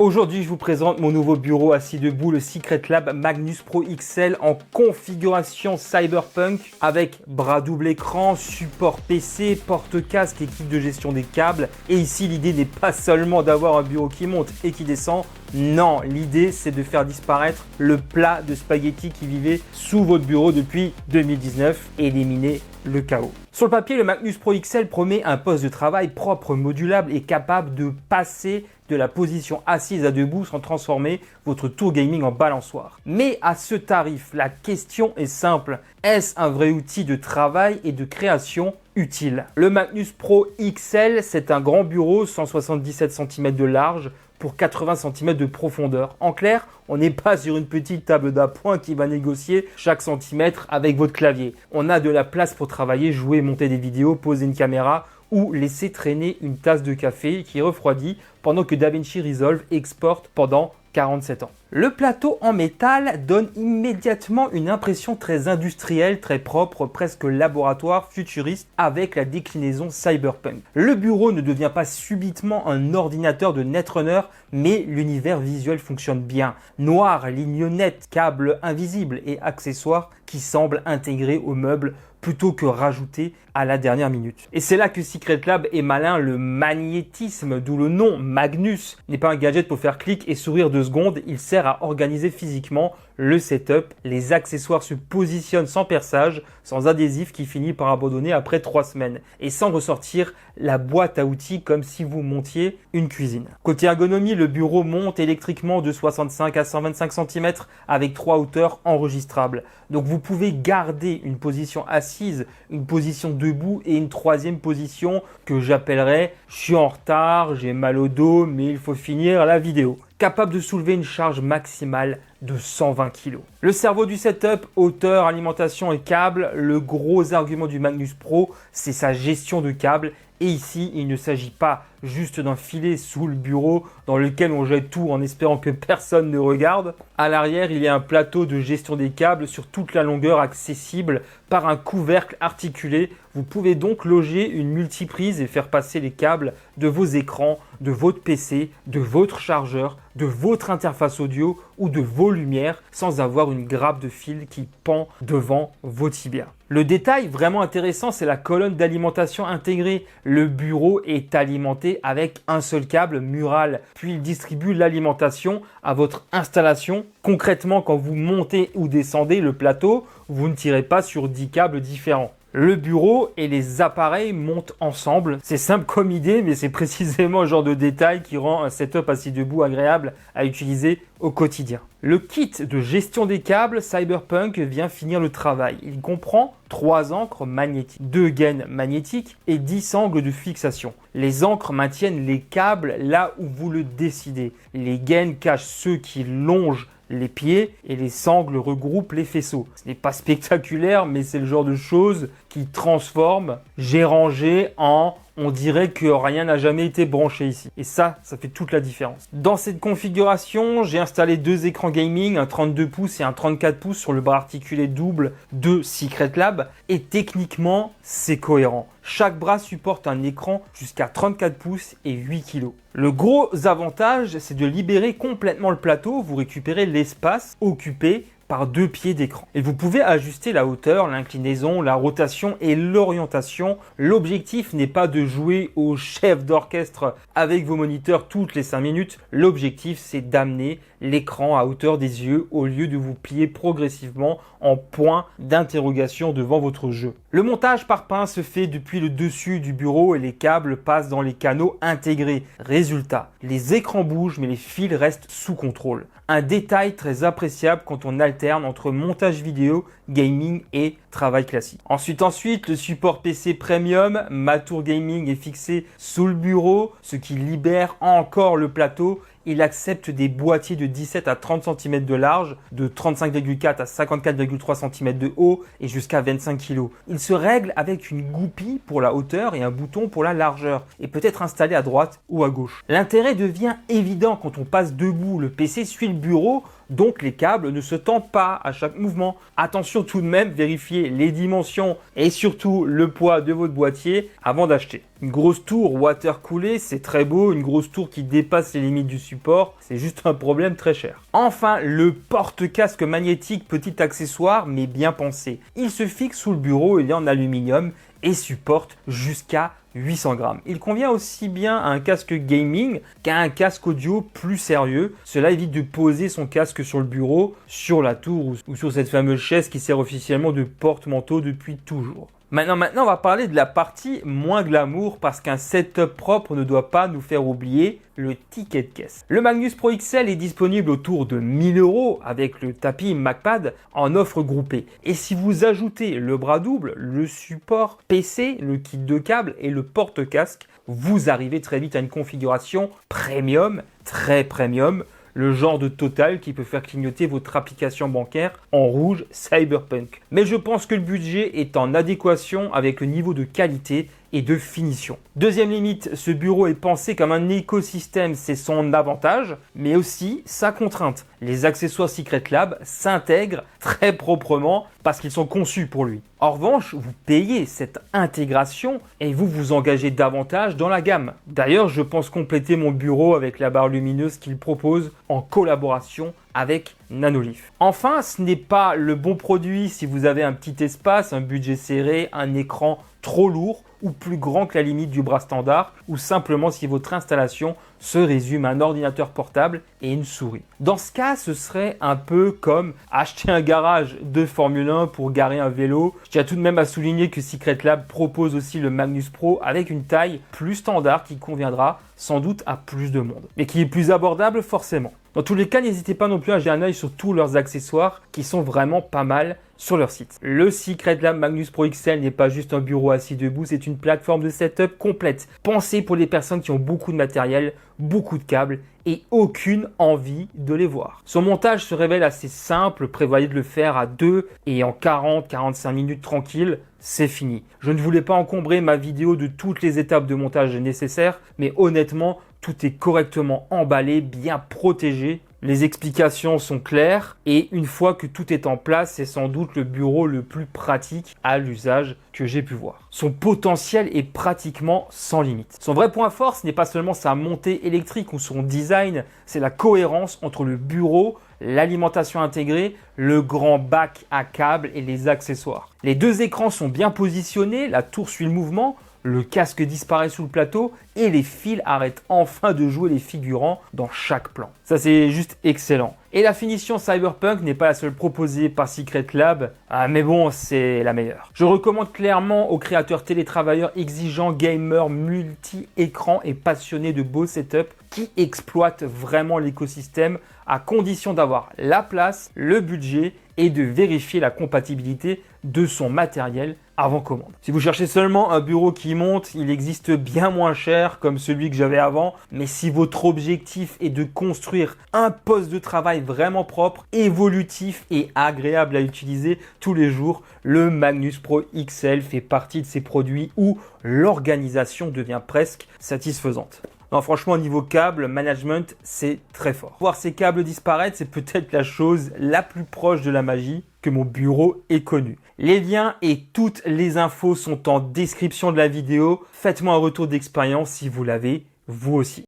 Aujourd'hui, je vous présente mon nouveau bureau assis debout, le Secretlab Magnus Pro XL en configuration Cyberpunk avec bras double écran, support PC, porte-casque, équipe de gestion des câbles. Et ici, l'idée n'est pas seulement d'avoir un bureau qui monte et qui descend. Non, l'idée, c'est de faire disparaître le plat de spaghettis qui vivait sous votre bureau depuis 2019 et éliminer le chaos. Sur le papier, le Magnus Pro XL promet un poste de travail propre, modulable et capable de passer de la position assise à debout sans transformer votre tour gaming en balançoire. Mais à ce tarif, la question est simple. Est-ce un vrai outil de travail et de création utile? Le Magnus Pro XL, c'est un grand bureau 177 cm de large pour 80 cm de profondeur. En clair, on n'est pas sur une petite table d'appoint qui va négocier chaque centimètre avec votre clavier. On a de la place pour travailler, jouer, monter des vidéos, poser une caméra ou laisser traîner une tasse de café qui refroidit pendant que DaVinci Resolve exporte pendant 47 ans. Le plateau en métal donne immédiatement une impression très industrielle, très propre, presque laboratoire, futuriste, avec la déclinaison Cyberpunk. Le bureau ne devient pas subitement un ordinateur de Netrunner, mais l'univers visuel fonctionne bien. Noir, ligne nette, câbles invisibles et accessoires qui semblent intégrés au meuble plutôt que rajoutés à la dernière minute. Et c'est là que Secretlab est malin, le magnétisme, d'où le nom Magnus, n'est pas un gadget pour faire clic et sourire 2 secondes, il sert à organiser physiquement le setup. Les accessoires se positionnent sans perçage, sans adhésif qui finit par abandonner après 3 semaines et sans ressortir la boîte à outils comme si vous montiez une cuisine. Côté ergonomie, le bureau monte électriquement de 65 à 125 cm avec 3 hauteurs enregistrables. Donc vous pouvez garder une position assise, une position debout et une 3e position que j'appellerais « je suis en retard, j'ai mal au dos mais il faut finir la vidéo ». Capable de soulever une charge maximale de 120 kg. Le cerveau du setup, hauteur, alimentation et câbles, le gros argument du Magnus Pro, c'est sa gestion de câbles. Et ici, il ne s'agit pas juste d'un filet sous le bureau dans lequel on jette tout en espérant que personne ne regarde. À l'arrière, il y a un plateau de gestion des câbles sur toute la longueur accessible par un couvercle articulé. Vous pouvez donc loger une multiprise et faire passer les câbles de vos écrans, de votre PC, de votre chargeur, de votre interface audio ou de vos lumières sans avoir une grappe de fil qui pend devant vos tibias. Le détail vraiment intéressant, c'est la colonne d'alimentation intégrée. Le bureau est alimenté avec un seul câble mural, puis il distribue l'alimentation à votre installation. Concrètement, quand vous montez ou descendez le plateau, vous ne tirez pas sur 10 câbles différents. Le bureau et les appareils montent ensemble. C'est simple comme idée, mais c'est précisément le genre de détail qui rend un setup assis debout agréable à utiliser au quotidien. Le kit de gestion des câbles Cyberpunk vient finir le travail. Il comprend 3 ancres magnétiques, 2 gaines magnétiques et 10 angles de fixation. Les ancres maintiennent les câbles là où vous le décidez. Les gaines cachent ceux qui longent les pieds et les sangles regroupent les faisceaux. Ce n'est pas spectaculaire, mais c'est le genre de choses qui transforme j'ai rangé en on dirait que rien n'a jamais été branché ici. Et ça fait toute la différence. Dans cette configuration, j'ai installé 2 écrans gaming, un 32 pouces et un 34 pouces sur le bras articulé double de Secretlab. Et techniquement, c'est cohérent. Chaque bras supporte un écran jusqu'à 34 pouces et 8 kg. Le gros avantage, c'est de libérer complètement le plateau. Vous récupérez l'espace occupé par 2 pieds d'écran. Et vous pouvez ajuster la hauteur, l'inclinaison, la rotation et l'orientation. L'objectif n'est pas de jouer au chef d'orchestre avec vos moniteurs toutes les 5 minutes. L'objectif, c'est d'amener l'écran à hauteur des yeux au lieu de vous plier progressivement en point d'interrogation devant votre jeu. Le montage par pince se fait depuis le dessus du bureau et les câbles passent dans les canaux intégrés. Résultat, les écrans bougent mais les fils restent sous contrôle. Un détail très appréciable quand on alterne entre montage vidéo, gaming et travail classique. Ensuite, le support PC Premium, ma tour gaming est fixé sous le bureau, ce qui libère encore le plateau. Il accepte des boîtiers de 17 à 30 cm de large, de 35,4 à 54,3 cm de haut et jusqu'à 25 kg. Il se règle avec une goupille pour la hauteur et un bouton pour la largeur et peut être installé à droite ou à gauche. L'intérêt devient évident quand on passe debout. Le PC suit le bureau donc les câbles ne se tendent pas à chaque mouvement. Attention tout de même, vérifiez les dimensions et surtout le poids de votre boîtier avant d'acheter. Une grosse tour water coolée, c'est très beau, une grosse tour qui dépasse les limites du support, c'est juste un problème très cher. Enfin, le porte-casque magnétique, petit accessoire mais bien pensé. Il se fixe sous le bureau, il est en aluminium et supporte jusqu'à 800 grammes. Il convient aussi bien à un casque gaming qu'à un casque audio plus sérieux. Cela évite de poser son casque sur le bureau, sur la tour ou sur cette fameuse chaise qui sert officiellement de porte-manteau depuis toujours. Maintenant, on va parler de la partie moins glamour parce qu'un setup propre ne doit pas nous faire oublier le ticket de caisse. Le Magnus Pro XL est disponible autour de 1000 € avec le tapis MacPad en offre groupée. Et si vous ajoutez le bras double, le support PC, le kit de câble et le porte-casque, vous arrivez très vite à une configuration premium, très premium. Le genre de total qui peut faire clignoter votre application bancaire en rouge Cyberpunk. Mais je pense que le budget est en adéquation avec le niveau de qualité et de finition. Deuxième limite, ce bureau est pensé comme un écosystème, c'est son avantage, mais aussi sa contrainte. Les accessoires Secret Lab s'intègrent très proprement parce qu'ils sont conçus pour lui. En revanche, vous payez cette intégration et vous vous engagez davantage dans la gamme. D'ailleurs, je pense compléter mon bureau avec la barre lumineuse qu'il propose en collaboration avec Nanolith. Enfin, ce n'est pas le bon produit si vous avez un petit espace, un budget serré, un écran trop lourd ou plus grand que la limite du bras standard, ou simplement si votre installation se résume à un ordinateur portable et une souris. Dans ce cas, ce serait un peu comme acheter un garage de Formule 1 pour garer un vélo. Je tiens tout de même à souligner que Secret Lab propose aussi le Magnus Pro avec une taille plus standard qui conviendra sans doute à plus de monde, mais qui est plus abordable forcément. Dans tous les cas, n'hésitez pas non plus à jeter un œil sur tous leurs accessoires qui sont vraiment pas mal sur leur site. Le Secret Lab Magnus Pro XL n'est pas juste un bureau assis debout, c'est une plateforme de setup complète, pensée pour les personnes qui ont beaucoup de matériel, beaucoup de câbles et aucune envie de les voir. Son montage se révèle assez simple, prévoyez de le faire à deux et en 40-45 minutes tranquille, c'est fini. Je ne voulais pas encombrer ma vidéo de toutes les étapes de montage nécessaires, mais honnêtement, tout est correctement emballé, bien protégé. Les explications sont claires et une fois que tout est en place, c'est sans doute le bureau le plus pratique à l'usage que j'ai pu voir. Son potentiel est pratiquement sans limite. Son vrai point fort, ce n'est pas seulement sa montée électrique ou son design, c'est la cohérence entre le bureau, l'alimentation intégrée, le grand bac à câbles et les accessoires. Les deux écrans sont bien positionnés, la tour suit le mouvement, le casque disparaît sous le plateau et les fils arrêtent enfin de jouer les figurants dans chaque plan. Ça, c'est juste excellent. Et la finition Cyberpunk n'est pas la seule proposée par Secret Lab, mais bon, c'est la meilleure. Je recommande clairement aux créateurs télétravailleurs exigeants, gamers, multi-écrans et passionnés de beaux setups qui exploitent vraiment l'écosystème à condition d'avoir la place, le budget et de vérifier la compatibilité de son matériel avant commande. Si vous cherchez seulement un bureau qui monte, il existe bien moins cher comme celui que j'avais avant, mais si votre objectif est de construire un poste de travail vraiment propre, évolutif et agréable à utiliser tous les jours, le Magnus Pro XL fait partie de ces produits où l'organisation devient presque satisfaisante. Non, franchement, niveau câble, management, c'est très fort. Voir ces câbles disparaître, c'est peut-être la chose la plus proche de la magie que mon bureau ait connue. Les liens et toutes les infos sont en description de la vidéo. Faites-moi un retour d'expérience si vous l'avez, vous aussi.